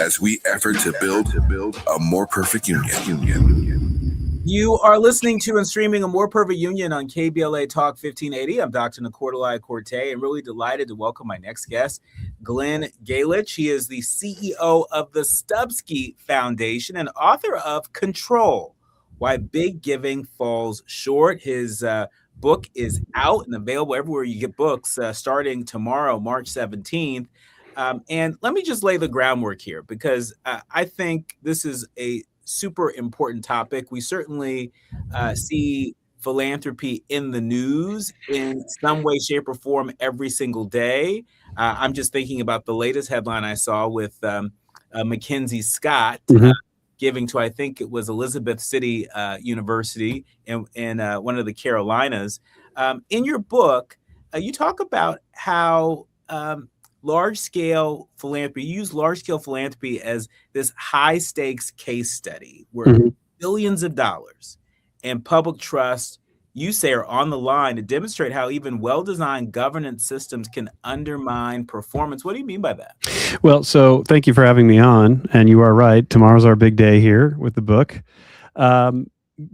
as we effort to build a more perfect union. You are listening to and streaming A More Perfect Union on KBLA Talk 1580. I'm Dr. Nii-Quartelai, and really delighted to welcome my next guest, Glen Galaich. He is the CEO of the Stupski Foundation and author of Control: Why Big Giving Falls Short. His book is out and available everywhere you get books starting tomorrow, March 17th. And let me just lay the groundwork here, because I think this is a super important topic. We certainly see philanthropy in the news in some way, shape, or form every single day. I'm just thinking about the latest headline I saw with Mackenzie Scott giving to, I think it was Elizabeth City University in one of the Carolinas. In your book, you talk about how large-scale philanthropy, you use large-scale philanthropy as this high-stakes case study where billions of dollars and public trust, you say, are on the line to demonstrate how even well-designed governance systems can undermine performance. What do you mean by that? Well, so thank you for having me on. And you are right. Tomorrow's our big day here with the book.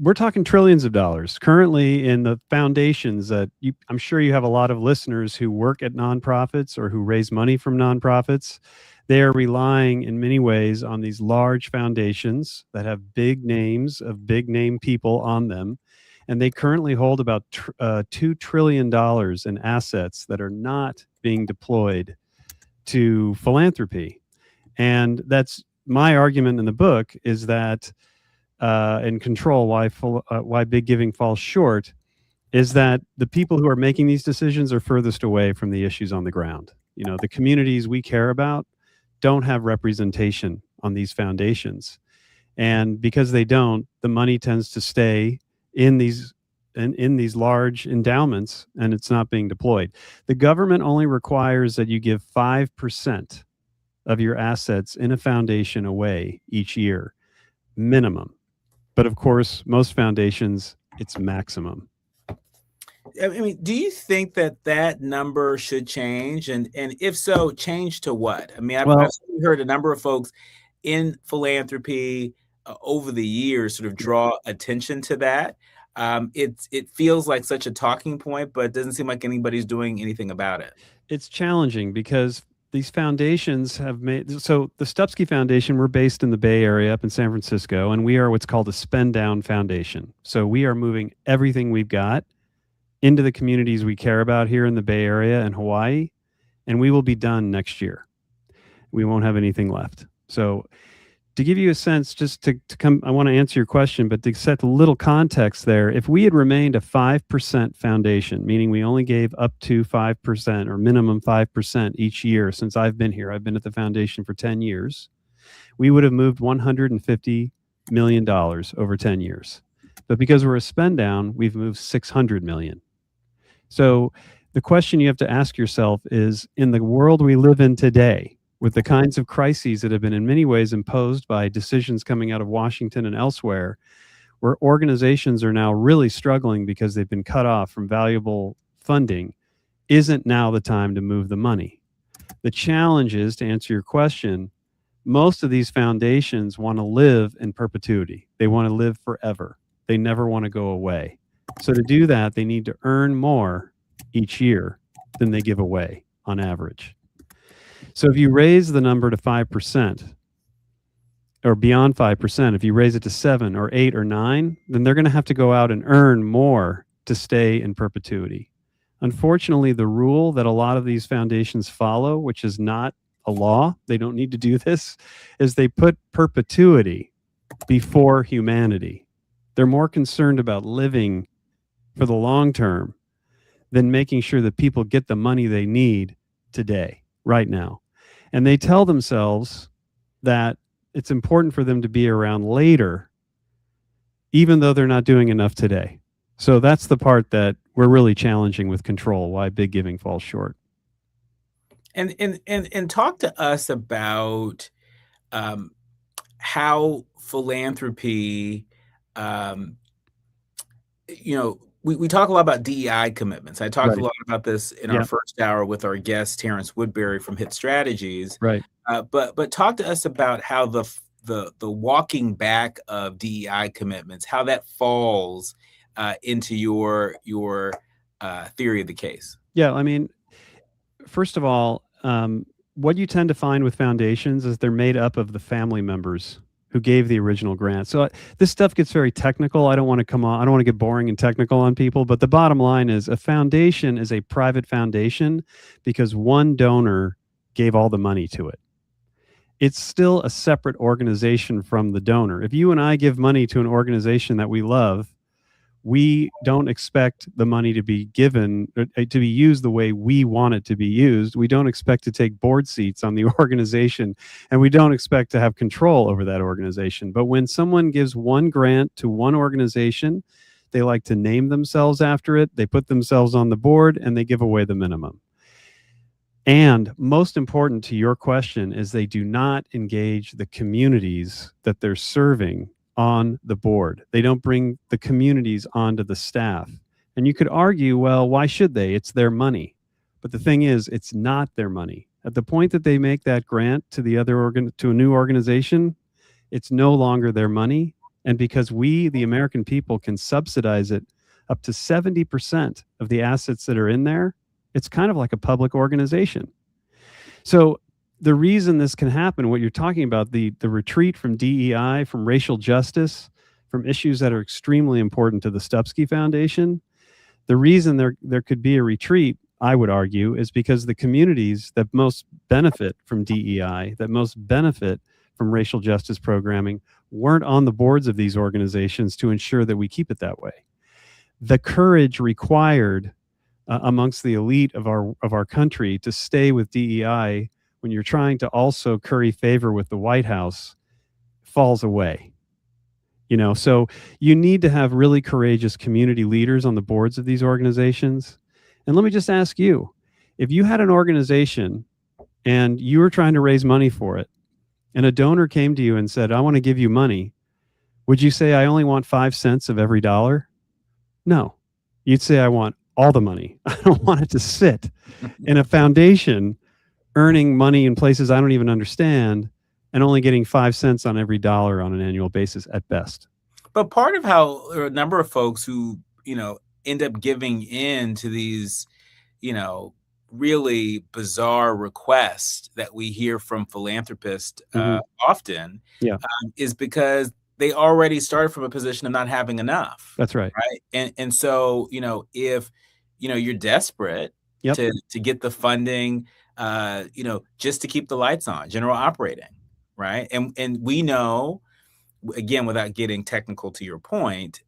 We're talking trillions of dollars currently in the foundations that I'm sure you have a lot of listeners who work at nonprofits or who raise money from nonprofits. They are relying in many ways on these large foundations that have big names of big name people on them. And they currently hold about $2 trillion in assets that are not being deployed to philanthropy. And that's my argument in the book, is that in Control: Why Big Giving Falls Short, is that the people who are making these decisions are furthest away from the issues on the ground. You know, the communities we care about don't have representation on these foundations. And because they don't, the money tends to stay in these large endowments, and it's not being deployed. The government only requires that you give 5% of your assets in a foundation away each year, minimum. But of course, most foundations, it's maximum. I mean, do you think that number should change? And if so, change to what? I mean, I've heard a number of folks in philanthropy over the years sort of draw attention to that. It feels like such a talking point, but it doesn't seem like anybody's doing anything about it. It's challenging because these foundations have made, so the Stupski Foundation, we're based in the Bay Area up in San Francisco, and we are what's called a spend down foundation. So we are moving everything we've got into the communities we care about here in the Bay Area and Hawaii, and we will be done next year. We won't have anything left. So to give you a sense, just to come, I want to answer your question, but to set a little context there, if we had remained a 5% foundation, meaning we only gave up to 5% or minimum 5% each year since I've been here, I've been at the foundation for 10 years, we would have moved $150 million over 10 years. But because we're a spend down, we've moved $600 million. So the question you have to ask yourself is, in the world we live in today, with the kinds of crises that have been in many ways imposed by decisions coming out of Washington and elsewhere, where organizations are now really struggling because they've been cut off from valuable funding, isn't now the time to move the money. The challenge is, to answer your question, most of these foundations want to live in perpetuity. They want to live forever. They never want to go away. So to do that, they need to earn more each year than they give away on average. So if you raise the number to 5% or beyond 5%, if you raise it to 7 or 8 or 9, then they're going to have to go out and earn more to stay in perpetuity. Unfortunately, the rule that a lot of these foundations follow, which is not a law, they don't need to do this, is they put perpetuity before humanity. They're more concerned about living for the long term than making sure that people get the money they need today, right now. And they tell themselves that it's important for them to be around later, even though they're not doing enough today. So that's the part that we're really challenging with Control: Why Big Giving Falls Short. And talk to us about how philanthropy, we talk a lot about DEI commitments. I talked a lot about this in our first hour with our guest, Terrence Woodbury from Hit Strategies. Right. But talk to us about how the walking back of DEI commitments, how that falls into your theory of the case. Yeah, I mean, first of all, what you tend to find with foundations is they're made up of the family members who gave the original grant. So this stuff gets very technical. I don't want to get boring and technical on people, but the bottom line is a foundation is a private foundation because one donor gave all the money to it. It's still a separate organization from the donor. If you and I give money to an organization that we love, we don't expect the money to be given to be used the way we want it to be used. We don't expect to take board seats on the organization, and we don't expect to have control over that organization. But when someone gives one grant to one organization, they like to name themselves after it, they put themselves on the board, and they give away the minimum. And most important to your question is they do not engage the communities that they're serving on the board. They don't bring the communities onto the staff. And you could argue, well, why should they? It's their money. But the thing is, it's not their money. At the point that they make that grant to to a new organization, it's no longer their money. And because we, the American people, can subsidize it up to 70% of the assets that are in there, it's kind of like a public organization. So the reason this can happen, what you're talking about, the retreat from DEI, from racial justice, from issues that are extremely important to the Stupski Foundation, the reason there could be a retreat, I would argue, is because the communities that most benefit from DEI, that most benefit from racial justice programming, weren't on the boards of these organizations to ensure that we keep it that way. The courage required amongst the elite of our country to stay with DEI when you're trying to also curry favor with the White House falls away. So you need to have really courageous community leaders on the boards of these organizations. And let me just ask you, if you had an organization and you were trying to raise money for it, and a donor came to you and said, I want to give you money, would you say, I only want 5 cents of every dollar? No. You'd say, I want all the money. I don't want it to sit in a foundation earning money in places I don't even understand and only getting 5 cents on every dollar on an annual basis at best. But part of how there are a number of folks who, end up giving in to these, really bizarre requests that we hear from philanthropists often is because they already started from a position of not having enough. That's right. Right. And so, if, you're desperate to get the funding, just to keep the lights on, general operating, right? And we know, again, without getting technical to your point,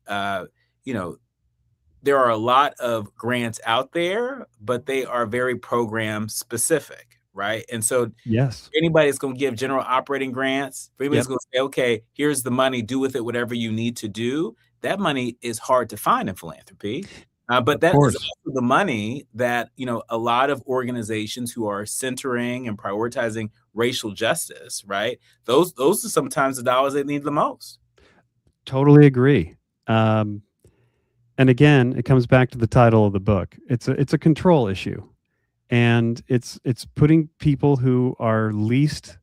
there are a lot of grants out there, but they are very program specific, right? And so yes, anybody's going to give general operating grants, if anybody's going to say, okay, here's the money, do with it whatever you need to do, that money is hard to find in philanthropy. But that is also the money that, a lot of organizations who are centering and prioritizing racial justice, right? Those are sometimes the dollars they need the most. Totally agree. And again, it comes back to the title of the book. It's a control issue. And it's putting people who are least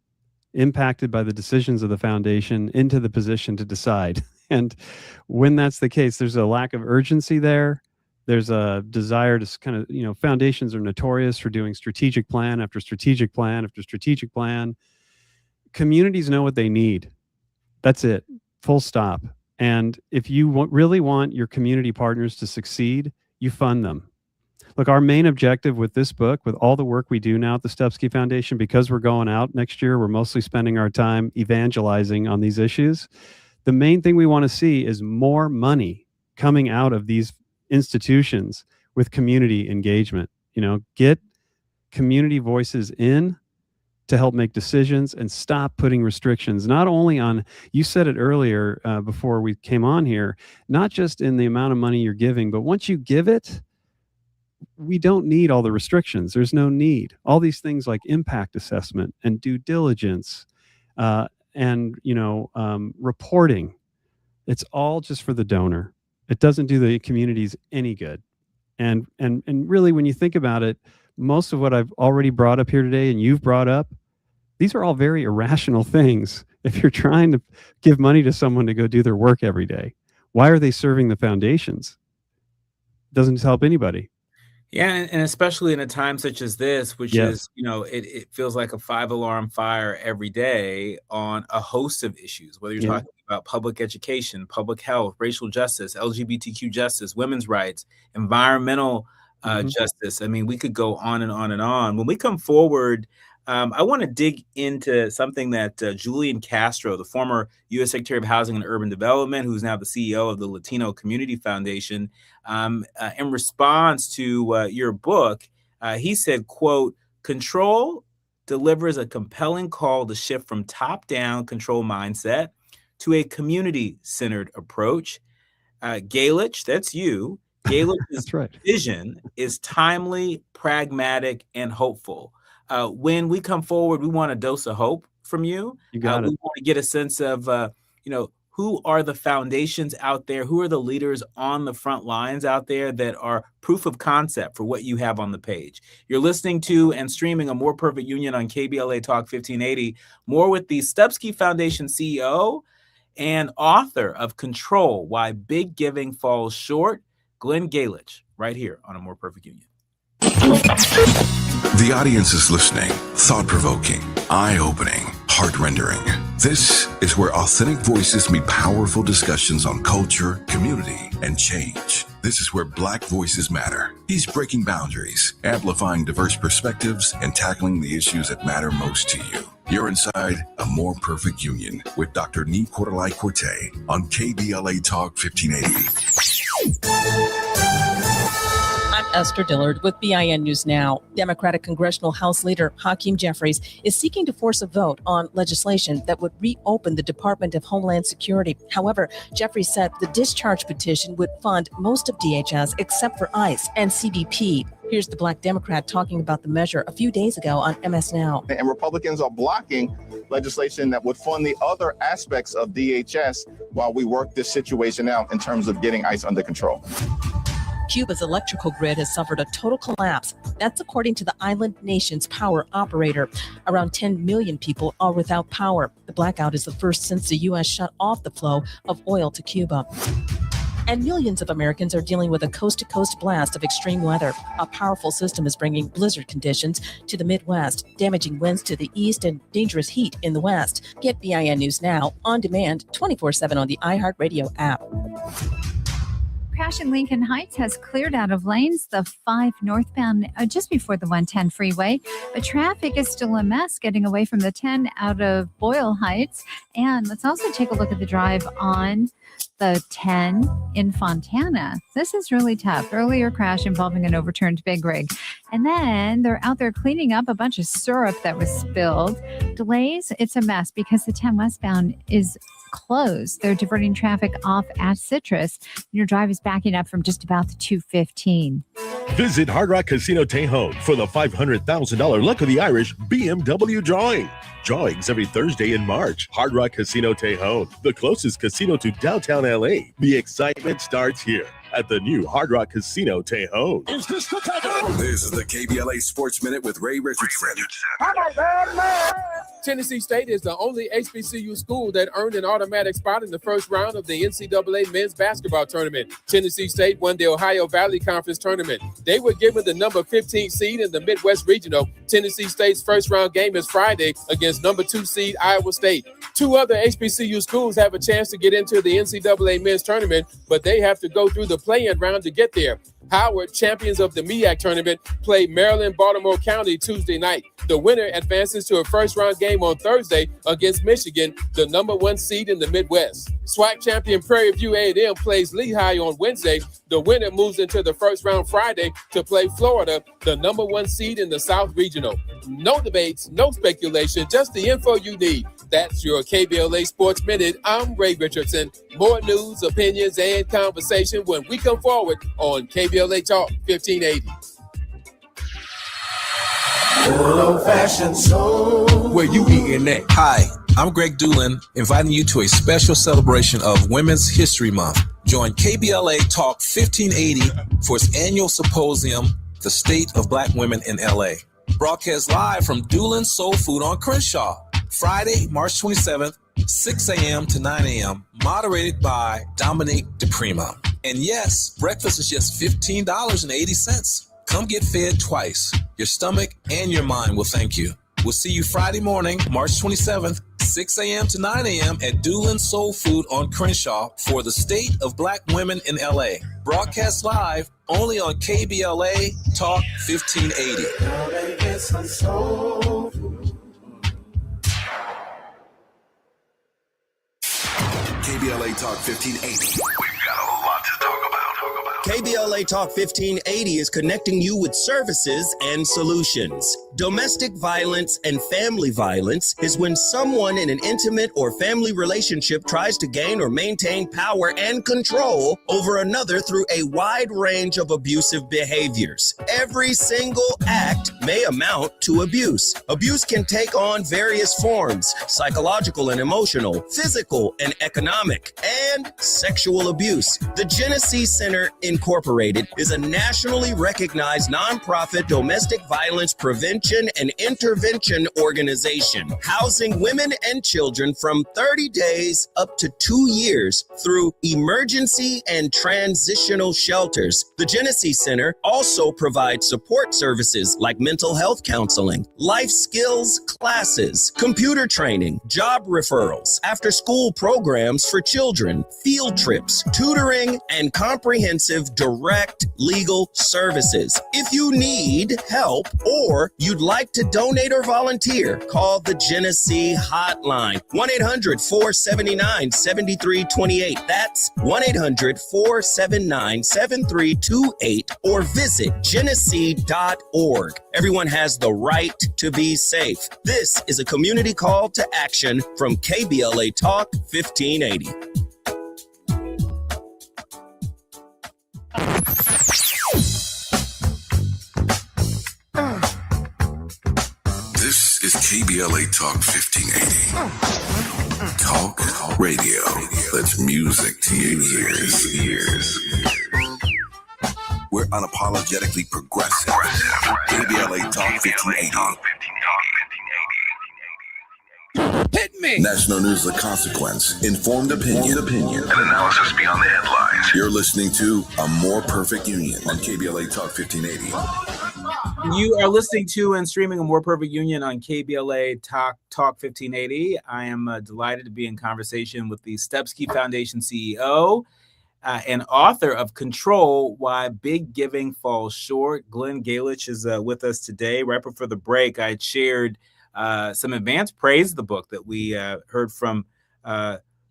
impacted by the decisions of the foundation into the position to decide. And when that's the case, there's a lack of urgency there. There's a desire to kind of, foundations are notorious for doing strategic plan after strategic plan after strategic plan. Communities know what they need. That's it. Full stop. And if you really want your community partners to succeed, you fund them. Look, our main objective with this book, with all the work we do now at the Stupski Foundation, because we're going out next year, we're mostly spending our time evangelizing on these issues. The main thing we want to see is more money coming out of these institutions with community engagement. Get community voices in to help make decisions and stop putting restrictions, not only on, you said it earlier before we came on here, not just in the amount of money you're giving, but once you give it, we don't need all the restrictions. There's no need. All these things like impact assessment and due diligence and reporting, it's all just for the donor. It doesn't do the communities any good. And really, when you think about it, most of what I've already brought up here today and you've brought up These are all very irrational things. If you're trying to give money to someone to go do their work every day, why are they serving the foundations? Doesn't help anybody. Yeah, and especially in a time such as this, which Yes. is, it feels like a 5 alarm fire every day on a host of issues, whether you're Yeah. talking about public education, public health, racial justice, LGBTQ justice, women's rights, environmental justice. I mean, we could go on and on and on. When we come forward, I want to dig into something that Julian Castro, the former U.S. Secretary of Housing and Urban Development, who's now the CEO of the Latino Community Foundation, in response to your book, he said, quote, "Control delivers a compelling call to shift from top-down control mindset to a community-centered approach. Galaich, that's you. Galich's That's right. vision is timely, pragmatic, and hopeful. When we come forward, we want a dose of hope from you. You got We it. want to get a sense of, who are the foundations out there? Who are the leaders on the front lines out there that are proof of concept for what you have on the page? You're listening to and streaming A More Perfect Union on KBLA Talk 1580. More with the Stupski Foundation CEO and author of Control, Why Big Giving Falls Short, Glen Galaich, right here on A More Perfect Union. The audience is listening, thought-provoking, eye-opening, heart-rendering. This is where authentic voices meet powerful discussions on culture, community, and change. This is where Black voices matter. He's breaking boundaries, amplifying diverse perspectives, and tackling the issues that matter most to you. You're inside A More Perfect Union with Dr. Nii-Quartelai on KBLA Talk 1580. I'm Esther Dillard with BIN News Now. Democratic Congressional House Leader Hakeem Jeffries is seeking to force a vote on legislation that would reopen the Department of Homeland Security. However, Jeffries said the discharge petition would fund most of DHS except for ICE and CBP. Here's the Black Democrat talking about the measure a few days ago on MS Now. And Republicans are blocking legislation that would fund the other aspects of DHS while we work this situation out in terms of getting ICE under control. Cuba's electrical grid has suffered a total collapse. That's according to the island nation's power operator. Around 10 million people are without power. The blackout is the first since the U.S. shut off the flow of oil to Cuba. And millions of Americans are dealing with a coast-to-coast blast of extreme weather. A powerful system is bringing blizzard conditions to the Midwest, damaging winds to the east and dangerous heat in the west. Get BIN News Now on demand 24/7 on the iHeartRadio app. Crash in Lincoln Heights has cleared out of lanes, the 5 northbound just before the 110 freeway, but traffic is still a mess getting away from the 10 out of Boyle Heights. And let's also take a look at the drive on the 10 in Fontana. This is really tough. Earlier crash involving an overturned big rig. And then they're out there cleaning up a bunch of syrup that was spilled. Delays, it's a mess because the 10 westbound is closed. They're diverting traffic off at Citrus. Your drive is backing up from just about the 215. Visit Hard Rock Casino Tejon for the $500,000 Luck of the Irish BMW drawing. Drawings every Thursday in March. Hard Rock Casino Tejon, the closest casino to downtown LA. The excitement starts here at the new Hard Rock Casino Tejon. This is the KBLA Sports Minute with Ray Richardson. Tennessee State is the only HBCU school that earned an automatic spot in the first round of the NCAA men's basketball tournament. Tennessee State won the Ohio Valley Conference tournament. They were given the number 15 seed in the Midwest Regional. Tennessee State's first round game is Friday against number 2 seed Iowa State. 2 other HBCU schools have a chance to get into the NCAA men's tournament, but they have to go through the play-in round to get there. Howard, champions of the MEAC tournament, play Maryland-Baltimore County Tuesday night. The winner advances to a first-round game on Thursday against Michigan, the number 1 seed in the Midwest. SWAC champion Prairie View A&M plays Lehigh on Wednesday. The winner moves into the first round Friday to play Florida, the number 1 seed in the South Regional. No debates, no speculation, just the info you need. That's your KBLA Sports Minute. I'm Ray Richardson. More news, opinions, and conversation when we come forward on KBLA Talk 1580. Old-fashioned soul. Where you eating at? Hi, I'm Greg Doolin, inviting you to a special celebration of Women's History Month. Join KBLA Talk 1580 for its annual symposium, The State of Black Women in LA. broadcast live from Doolin's Soul Food on Crenshaw. Friday, March 27th, 6 a.m. to 9 a.m., moderated by Dominique DePrima. And yes, breakfast is just $15.80. Come get fed twice. Your stomach and your mind will thank you. We'll see you Friday morning, March 27th, 6 a.m. to 9 a.m. at Doolin's Soul Food on Crenshaw for the State of Black Women in LA. Broadcast live only on KBLA Talk 1580. KBLA Talk 1580. We've got a lot to talk about. KBLA Talk 1580 is connecting you with services and solutions. Domestic violence and family violence is when someone in an intimate or family relationship tries to gain or maintain power and control over another through a wide range of abusive behaviors. Every single act may amount to abuse. Abuse can take on various forms: psychological and emotional, physical and economic, and sexual abuse. The Genesee Center Incorporated is a nationally recognized nonprofit domestic violence prevention and intervention organization, housing women and children from 30 days up to 2 years through emergency and transitional shelters. The Genesee Center also provides support services like mental health counseling, life skills classes, computer training, job referrals, after-school programs for children, field trips, tutoring, and comprehensive direct legal services. If you need help or you'd like to donate or volunteer, call the Genesee Hotline, 1-800-479-7328. That's 1-800-479-7328, or visit genesee.org. Everyone has the right to be safe. This is a community call to action from KBLA Talk 1580. This is KBLA Talk 1580. Talk radio. That's music to your ears. We're unapologetically progressive. KBLA Talk 1580. Hit me! National news of consequence, informed opinion, and analysis beyond the headlines. You're listening to A More Perfect Union on KBLA Talk 1580. You are listening to and streaming A More Perfect Union on KBLA Talk 1580. I am delighted to be in conversation with the Stupski Foundation CEO and author of Control: Why Big Giving Falls Short. Glen Galaich is with us today. Right before the break, I shared some advanced praise of the book that we heard from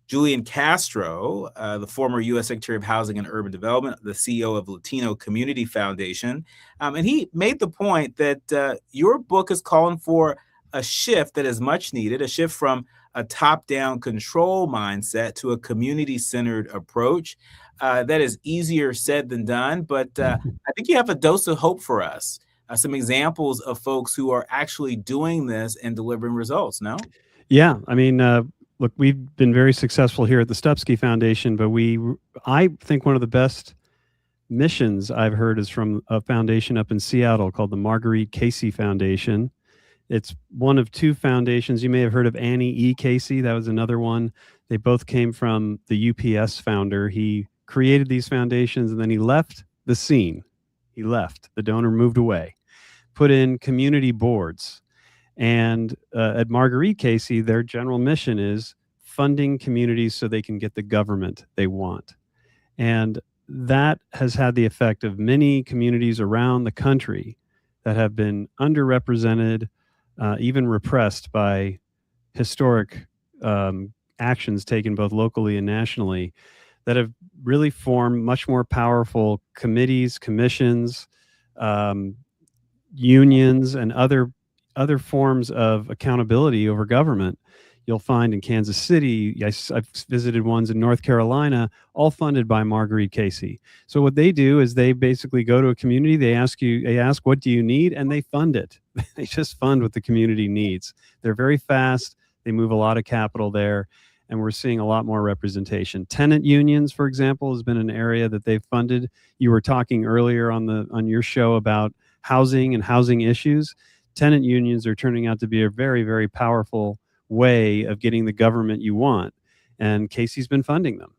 Julian Castro, the former U.S. Secretary of Housing and Urban Development, the CEO of Latino Community Foundation. And he made the point that your book is calling for a shift that is much needed, a shift from a top-down control mindset to a community-centered approach. That is easier said than done, but I think you have a dose of hope for us. Some examples of folks who are actually doing this and delivering results, no? Yeah, I mean, look, we've been very successful here at the Stupski Foundation, but I think one of the best missions I've heard is from a foundation up in Seattle called the Marguerite Casey Foundation. It's one of two foundations. You may have heard of Annie E. Casey. That was another one. They both came from the UPS founder. He created these foundations and then he left the scene. He left. The donor moved away, put in community boards. And at Marguerite Casey, their general mission is funding communities so they can get the government they want. And that has had the effect of many communities around the country that have been underrepresented, even repressed by historic actions taken both locally and nationally, that have really formed much more powerful committees, commissions, unions, and other forms of accountability over government. You'll find in Kansas City, I've visited ones in North Carolina, all funded by Marguerite Casey. So what they do is they basically go to a community, they ask, what do you need? And they fund it. They just fund what the community needs. They're very fast. They move a lot of capital there. And we're seeing a lot more representation. Tenant unions, for example, has been an area that they've funded. You were talking earlier on your show about housing and housing issues. tenant unions are turning out to be a very, very powerful way of getting the government you want. And Casey's been funding them.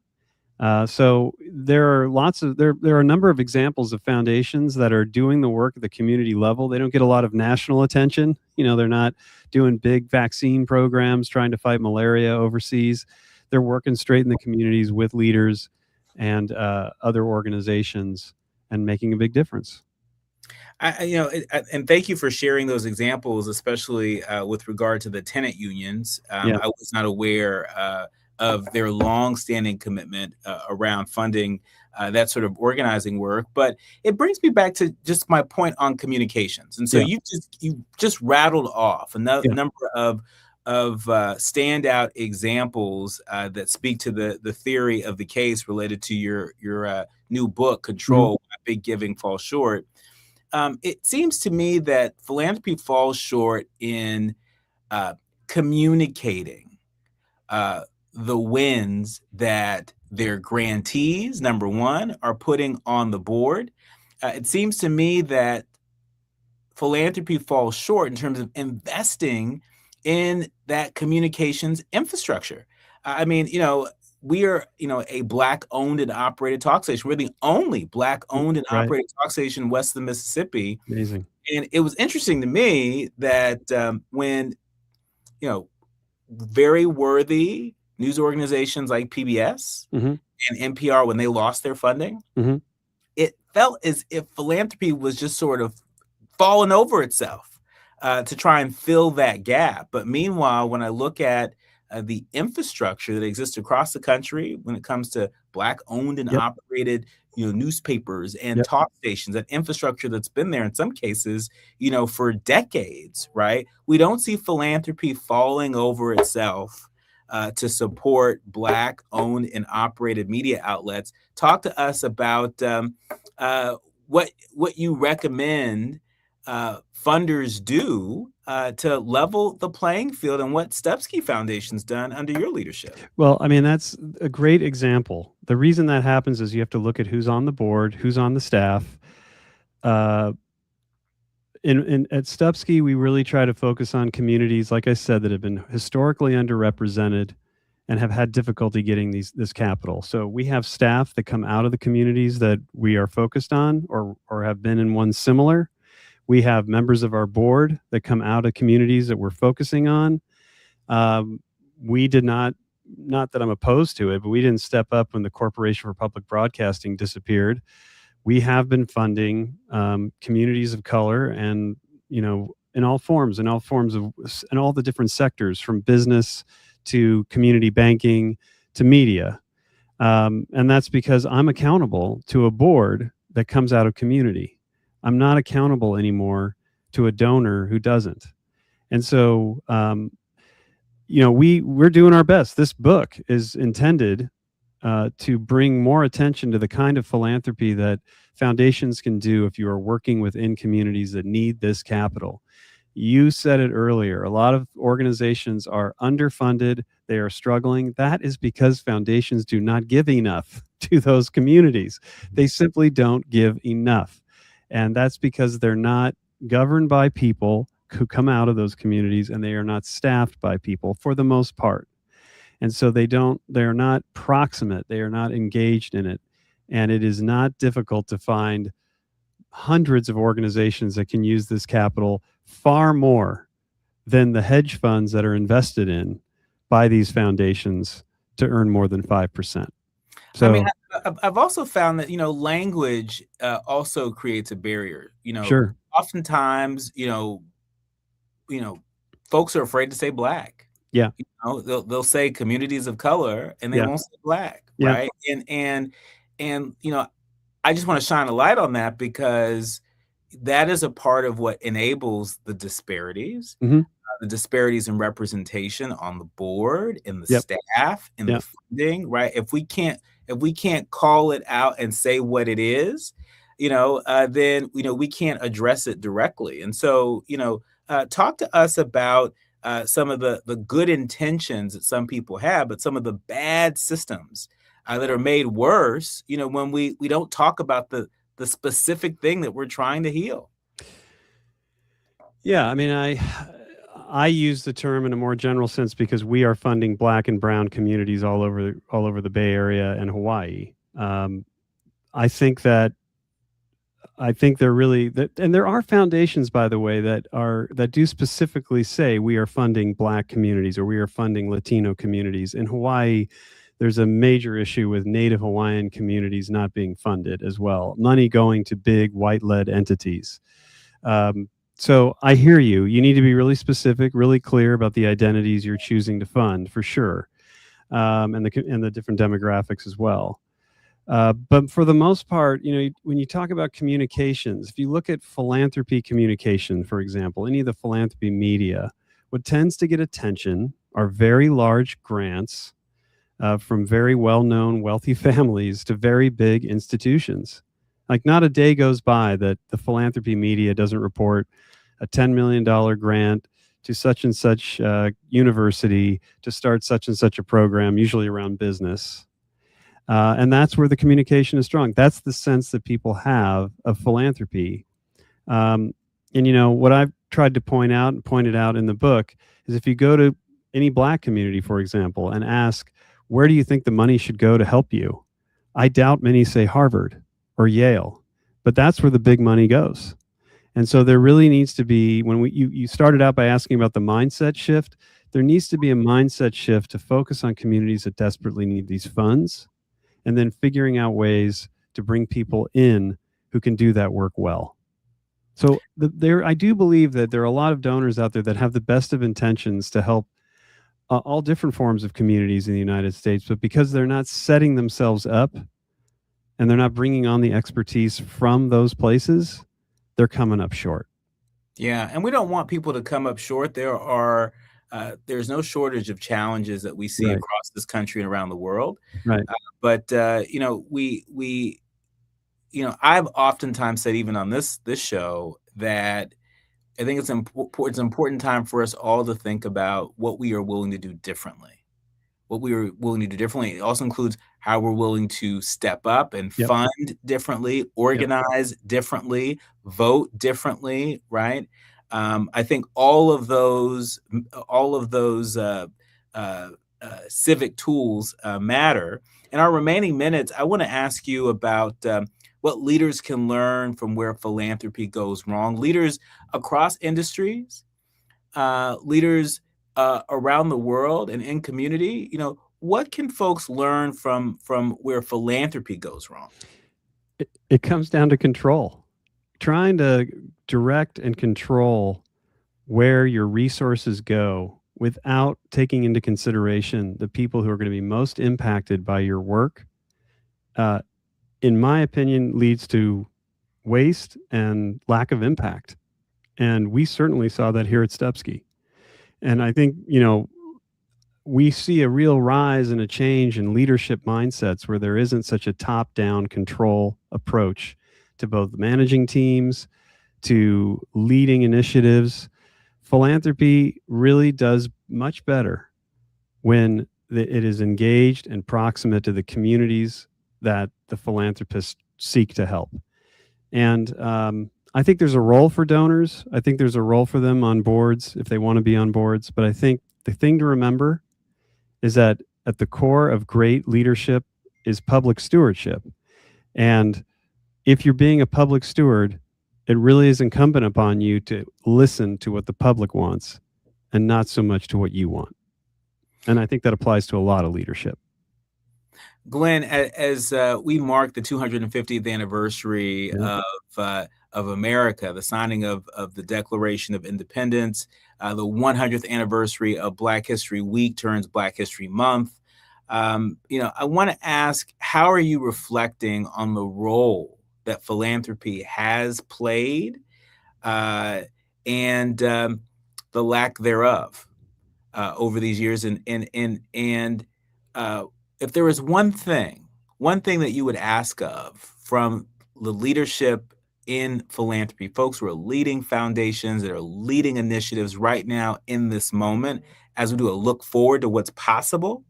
So there are a number of examples of foundations that are doing the work at the community level. They don't get a lot of national attention. They're not doing big vaccine programs trying to fight malaria overseas. They're working straight in the communities with leaders and other organizations and making a big difference. And thank you for sharing those examples, especially with regard to the tenant unions. I was not aware of their long-standing commitment around funding that sort of organizing work. But it brings me back to just my point on communications. And so you just rattled off a number of standout examples that speak to the theory of the case related to your new book, Control, Why Big Giving Falls Short. It seems to me that philanthropy falls short in communicating the wins that their grantees, number one, are putting on the board. It seems to me that philanthropy falls short in terms of investing in that communications infrastructure. We are, a Black-owned and operated talk station. We're the only Black-owned and operated talk station west of the Mississippi. Amazing. And it was interesting to me that when, very worthy news organizations like PBS and NPR, when they lost their funding, it felt as if philanthropy was just sort of falling over itself to try and fill that gap. But meanwhile, when I look at the infrastructure that exists across the country when it comes to Black-owned and operated, newspapers and talk stations, that infrastructure that's been there in some cases, for decades, right? We don't see philanthropy falling over itself to support Black-owned and operated media outlets. Talk to us about what you recommend funders do to level the playing field, and what Stupski Foundation's done under your leadership. Well, that's a great example. The reason that happens is you have to look at who's on the board, who's on the staff. At Stupski, we really try to focus on communities, like I said, that have been historically underrepresented and have had difficulty getting this capital. So we have staff that come out of the communities that we are focused on or have been in one similar. We have members of our board that come out of communities that we're focusing on. We did not that I'm opposed to it, but we didn't step up when the Corporation for Public Broadcasting disappeared. We have been funding communities of color and, in all forms in all the different sectors, from business to community banking to media. And that's because I'm accountable to a board that comes out of community. I'm not accountable anymore to a donor who doesn't. And so, we're doing our best. This book is intended to bring more attention to the kind of philanthropy that foundations can do if you are working within communities that need this capital. You said it earlier. A lot of organizations are underfunded. They are struggling. That is because foundations do not give enough to those communities. They simply don't give enough. And that's because they're not governed by people who come out of those communities, and they are not staffed by people for the most part. And so they're not proximate. They are not engaged in it. And it is not difficult to find hundreds of organizations that can use this capital far more than the hedge funds that are invested in by these foundations to earn more than 5%. So, I've also found that, language also creates a barrier. Sure. Oftentimes, folks are afraid to say Black. Yeah. They'll say communities of color and they won't say Black. Yeah. Right. And I just want to shine a light on that, because that is a part of what enables the disparities. The disparities in representation on the board, in the staff, in the funding, right? If we can't call it out and say what it is, then we can't address it directly. And so, talk to us about some of the good intentions that some people have, but some of the bad systems that are made worse, when we don't talk about the specific thing that we're trying to heal. Yeah, I mean, I use the term in a more general sense because we are funding Black and Brown communities all over the Bay Area and Hawaii. I think they're really that, and there are foundations, by the way, that do specifically say we are funding Black communities or we are funding Latino communities. In Hawaii, there's a major issue with Native Hawaiian communities not being funded as well. Money going to big white-led entities. So I hear you. You need to be really specific, really clear about the identities you're choosing to fund, for sure, and the different demographics as well. But for the most part, when you talk about communications, if you look at philanthropy communication, for example, any of the philanthropy media, what tends to get attention are very large grants from very well-known wealthy families to very big institutions. Like, not a day goes by that the philanthropy media doesn't report a $10 million grant to such and such university to start such and such a program, usually around business. And that's where the communication is strong. That's the sense that people have of philanthropy. And what I've tried to point out and pointed out in the book is if you go to any Black community, for example, and ask, where do you think the money should go to help you? I doubt many say Harvard or Yale, but that's where the big money goes. And so there really needs to be, when you started out by asking about the mindset shift, there needs to be a mindset shift to focus on communities that desperately need these funds, and then figuring out ways to bring people in who can do that work well. So I do believe that there are a lot of donors out there that have the best of intentions to help all different forms of communities in the United States, but because they're not setting themselves up and they're not bringing on the expertise from those places, they're coming up short. Yeah, and we don't want people to come up short. There's no shortage of challenges that we see Right. across this country and around the world. Right. But I've oftentimes said, even on this show, that I think it's an important time for us all to think about what we are willing to do differently. What we are willing to do differently. It also includes how we're willing to step up and Yep. fund differently, organize differently, vote differently, right? I think all of those civic tools matter. In our remaining minutes, I want to ask you about what leaders can learn from where philanthropy goes wrong. Leaders across industries, leaders around the world and in community. What can folks learn from where philanthropy goes wrong? It comes down to control. Trying to direct and control where your resources go without taking into consideration the people who are going to be most impacted by your work, in my opinion, leads to waste and lack of impact. And we certainly saw that here at Stupski. And I think, we see a real rise and a change in leadership mindsets where there isn't such a top-down control approach to both managing teams, to leading initiatives. Philanthropy really does much better when it is engaged and proximate to the communities that the philanthropists seek to help. And I think there's a role for donors. I think there's a role for them on boards if they want to be on boards. But I think the thing to remember is that at the core of great leadership is public stewardship. And if you're being a public steward, it really is incumbent upon you to listen to what the public wants and not so much to what you want. And I think that applies to a lot of leadership. Glenn, as we mark the 250th anniversary of America, the signing of the Declaration of Independence, the 100th anniversary of Black History Week turns Black History Month. I want to ask, how are you reflecting on the role that philanthropy has played and the lack thereof over these years? And if there was one thing that you would ask of from the leadership in philanthropy, folks who are leading foundations, that are leading initiatives right now in this moment, as we do a look forward to what's possible,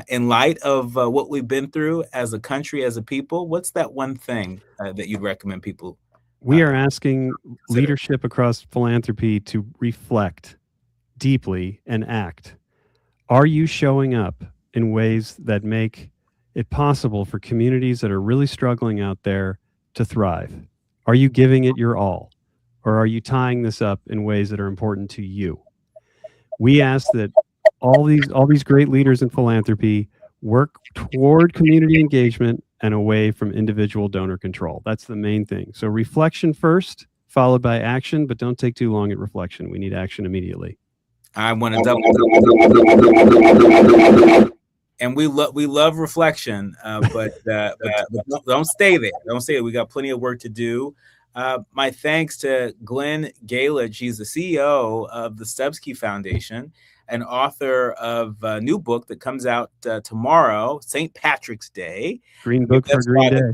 in light of what we've been through as a country, as a people, what's that one thing that you'd recommend people We are asking leadership across philanthropy to reflect deeply and act. Are you showing up in ways that make it possible for communities that are really struggling out there to thrive? Are you giving it your all? Or are you tying this up in ways that are important to you? We ask that all these great leaders in philanthropy work toward community engagement and away from individual donor control. That's the main thing. So reflection first, followed by action, but don't take too long at reflection. We need action immediately. I want to double. And we love reflection, but don't stay there. Don't stay there. We got plenty of work to do. My thanks to Glen Galaich. He's the CEO of the Stupski Foundation, an author of a new book that comes out tomorrow, St. Patrick's Day. Green book for Green Day.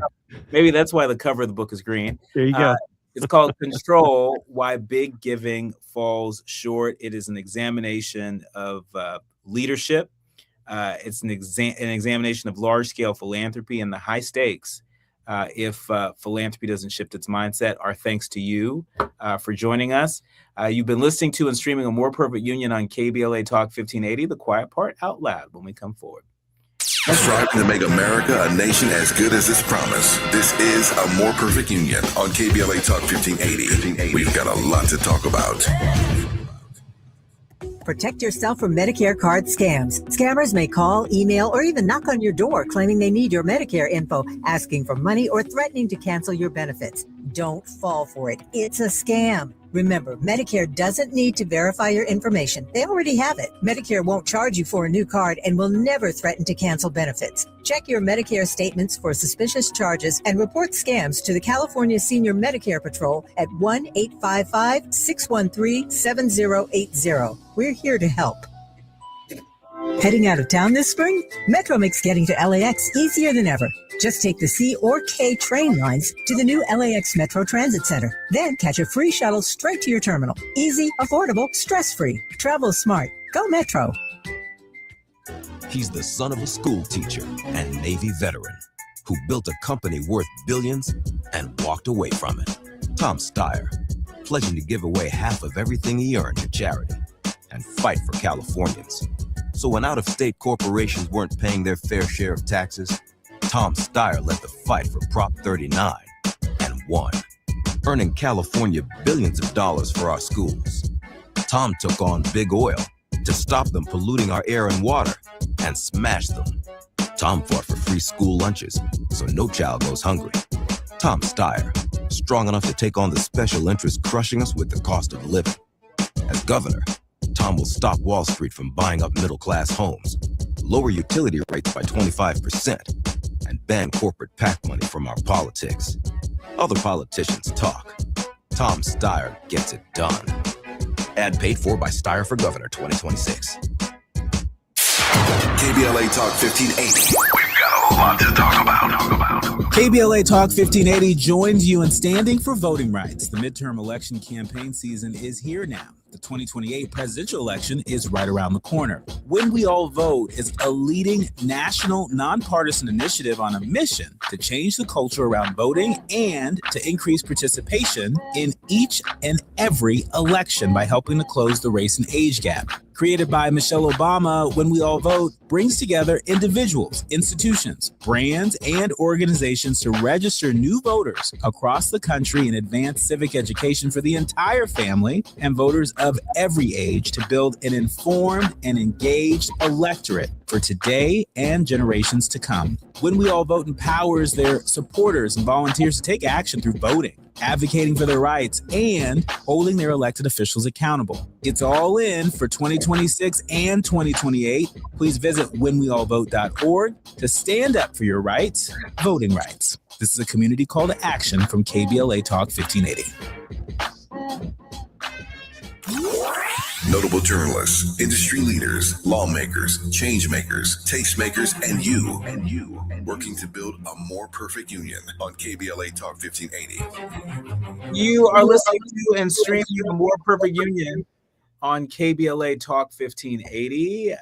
Maybe that's why the cover of the book is green. There you go. It's called Control: Why Big Giving Falls Short. It is an examination of leadership. It's an examination of large-scale philanthropy and the high stakes if philanthropy doesn't shift its mindset. Our thanks to you for joining us. You've been listening to and streaming A More Perfect Union on KBLA Talk 1580, the quiet part out loud when we come forward. Striving to make America a nation as good as its promise. This is A More Perfect Union on KBLA Talk 1580. We've got a lot to talk about. Protect yourself from Medicare card scams. Scammers may call, email, or even knock on your door claiming they need your Medicare info, asking for money or threatening to cancel your benefits. Don't fall for it. It's a scam. Remember, Medicare doesn't need to verify your information. They already have it. Medicare won't charge you for a new card and will never threaten to cancel benefits. Check your Medicare statements for suspicious charges and report scams to the California Senior Medicare Patrol at 1-855-613-7080. We're here to help. Heading out of town this spring? Metro makes getting to LAX easier than ever. Just take the C or K train lines to the new LAX Metro Transit Center. Then catch a free shuttle straight to your terminal. Easy, affordable, stress-free. Travel smart. Go Metro. He's the son of a school teacher and Navy veteran who built a company worth billions and walked away from it. Tom Steyer, pledging to give away half of everything he earned to charity and fight for Californians. So when out-of-state corporations weren't paying their fair share of taxes, Tom Steyer led the fight for Prop 39 and won, earning California billions of dollars for our schools. Tom took on big oil to stop them polluting our air and water and smash them. Tom fought for free school lunches so no child goes hungry. Tom Steyer, strong enough to take on the special interests crushing us with the cost of living. As governor, Tom will stop Wall Street from buying up middle-class homes, lower utility rates by 25%, and ban corporate PAC money from our politics. Other politicians talk. Tom Steyer gets it done. Ad paid for by Steyer for Governor 2026. KBLA Talk 1580. We've got a lot to talk about. KBLA Talk 1580 joins you in standing for voting rights. The midterm election campaign season is here now. The 2028 presidential election is right around the corner. When We All Vote is a leading national nonpartisan initiative on a mission to change the culture around voting and to increase participation in each and every election by helping to close the race and age gap. Created by Michelle Obama, When We All Vote brings together individuals, institutions, brands, and organizations to register new voters across the country and advance civic education for the entire family and voters of every age to build an informed and engaged electorate for today and generations to come. When We All Vote empowers their supporters and volunteers to take action through voting, advocating for their rights, and holding their elected officials accountable. It's all in for 2026 and 2028. Please visit whenweallvote.org to stand up for your rights, voting rights. This is a community call to action from KBLA Talk 1580. Notable journalists, industry leaders, lawmakers, change makers, tastemakers, and you working to build a more perfect union on KBLA Talk 1580. You are listening to and streaming A More Perfect Union on KBLA Talk 1580.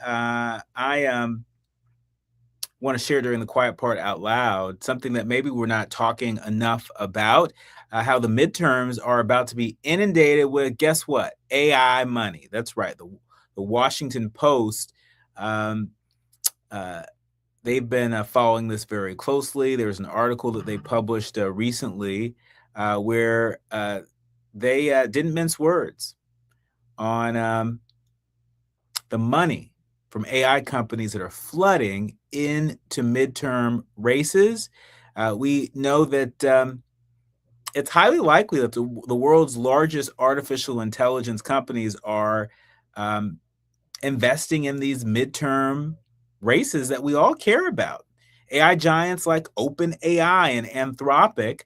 want to share during the quiet part out loud, something that maybe we're not talking enough about, how the midterms are about to be inundated with, guess what? AI money. That's right. The Washington Post, they've been following this very closely. There's an article that they published recently where they didn't mince words on the money from AI companies that are flooding into midterm races. We know that it's highly likely that the world's largest artificial intelligence companies are investing in these midterm races that we all care about. AI giants like OpenAI and Anthropic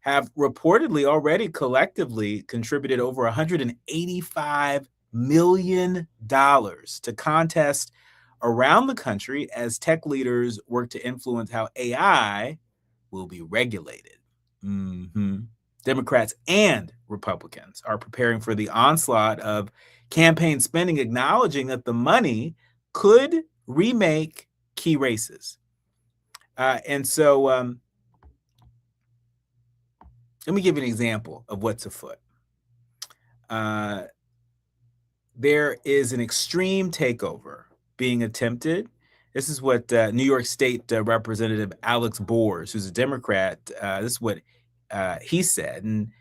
have reportedly already collectively contributed over $185 million to contests around the country as tech leaders work to influence how AI will be regulated. Democrats and Republicans are preparing for the onslaught of campaign spending, acknowledging that the money could remake key races. And so let me give you an example of what's afoot. There is an extreme takeover being attempted. This is what New York State Representative Alex Bors, who's a Democrat, this is what he said. And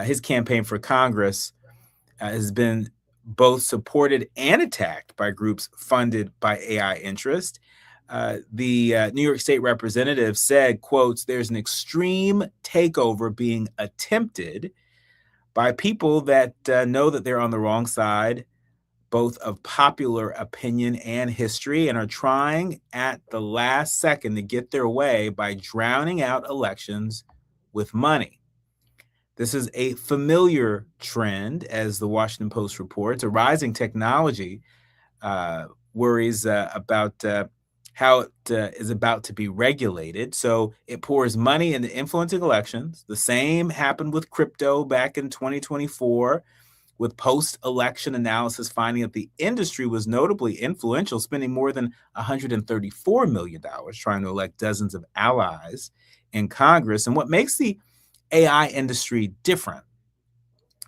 his campaign for Congress has been both supported and attacked by groups funded by AI interest. The New York State representative said, quotes, "There's an extreme takeover being attempted by people that know that they're on the wrong side, both of popular opinion and history, and are trying at the last second to get their way by drowning out elections with money." This is a familiar trend, as the Washington Post reports. A rising technology worries about how it is about to be regulated. So it pours money into influencing elections. The same happened with crypto back in 2024, with post-election analysis finding that the industry was notably influential, spending more than $134 million trying to elect dozens of allies in Congress. And what makes the AI industry different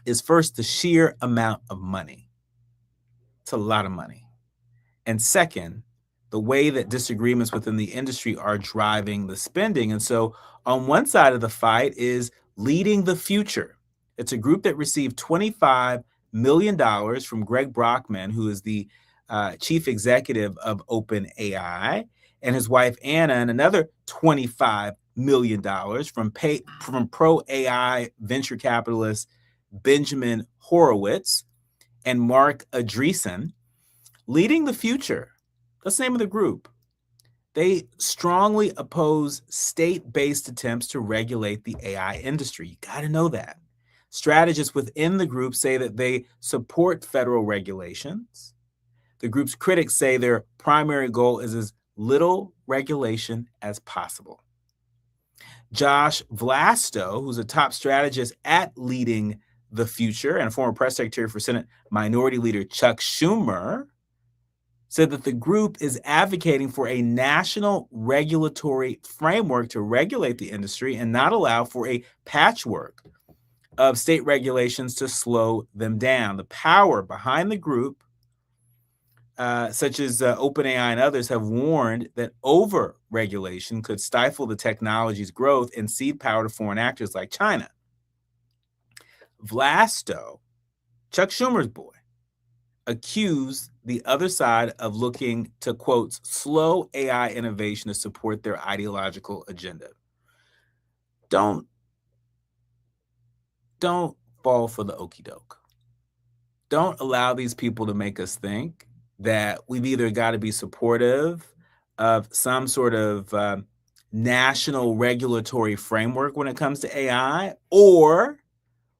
is, first, the sheer amount of money. It's a lot of money. And second, the way that disagreements within the industry are driving the spending. And so on one side of the fight is Leading the Future. It's a group that received $25 million from Greg Brockman, who is the chief executive of OpenAI, and his wife Anna, and another $25 million from pro-AI venture capitalist Benjamin Horowitz and Mark Andreessen. Leading the Future, that's the name of the group. They strongly oppose state-based attempts to regulate the AI industry. You got to know that. Strategists within the group say that they support federal regulations. The group's critics say their primary goal is as little regulation as possible. Josh Vlasto, who's a top strategist at Leading the Future and a former press secretary for Senate Minority Leader Chuck Schumer, said that the group is advocating for a national regulatory framework to regulate the industry and not allow for a patchwork of state regulations to slow them down. The power behind the group, such as OpenAI and others, have warned that over-regulation could stifle the technology's growth and cede power to foreign actors like China. Vlasto, Chuck Schumer's boy, accused the other side of looking to, quote, slow AI innovation to support their ideological agenda. Don't fall for the okie doke. Don't allow these people to make us think that we've either got to be supportive of some sort of national regulatory framework when it comes to AI, or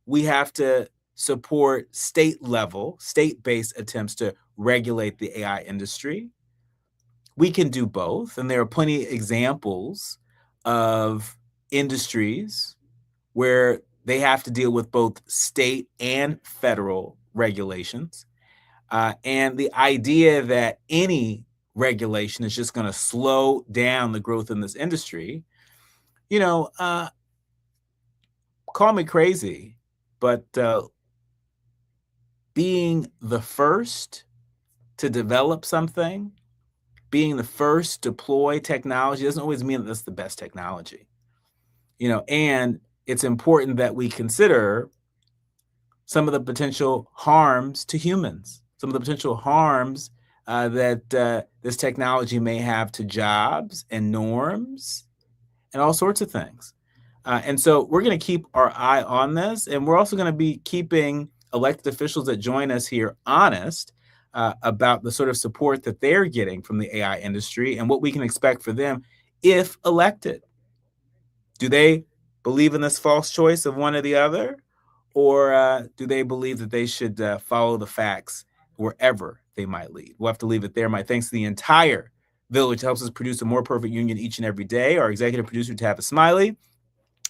we have to support state-based attempts to regulate the AI industry. We can do both, and there are plenty of examples of industries where they have to deal with both state and federal regulations. And the idea that any regulation is just going to slow down the growth in this industry, you know, call me crazy, but being the first to develop something, being the first to deploy technology doesn't always mean that that's the best technology, you know, and it's important that we consider some of the potential harms to humans, some of the potential harms that this technology may have to jobs and norms and all sorts of things. And so we're going to keep our eye on this. And we're also going to be keeping elected officials that join us here honest about the sort of support that they're getting from the AI industry and what we can expect for them if elected. Do they believe in this false choice of one or the other? Or do they believe that they should follow the facts wherever they might lead? We'll have to leave it there. My thanks to the entire village that helps us produce a more perfect union each and every day. Our executive producer, Tabitha Smiley.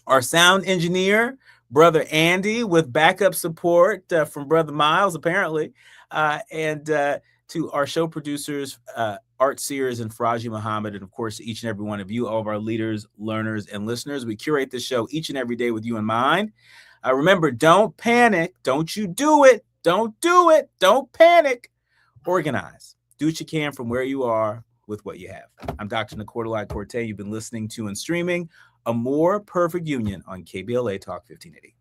Our sound engineer, Brother Andy, with backup support from Brother Miles, apparently. And to our show producers, Art Sears and Faraji Muhammad, and of course, to each and every one of you, all of our leaders, learners, and listeners. We curate this show each and every day with you in mind. Remember, don't panic. Don't you do it. Don't do it. Don't panic. Organize. Do what you can from where you are with what you have. I'm Dr. Nii-Quartelai. You've been listening to and streaming A More Perfect Union on KBLA Talk 1580.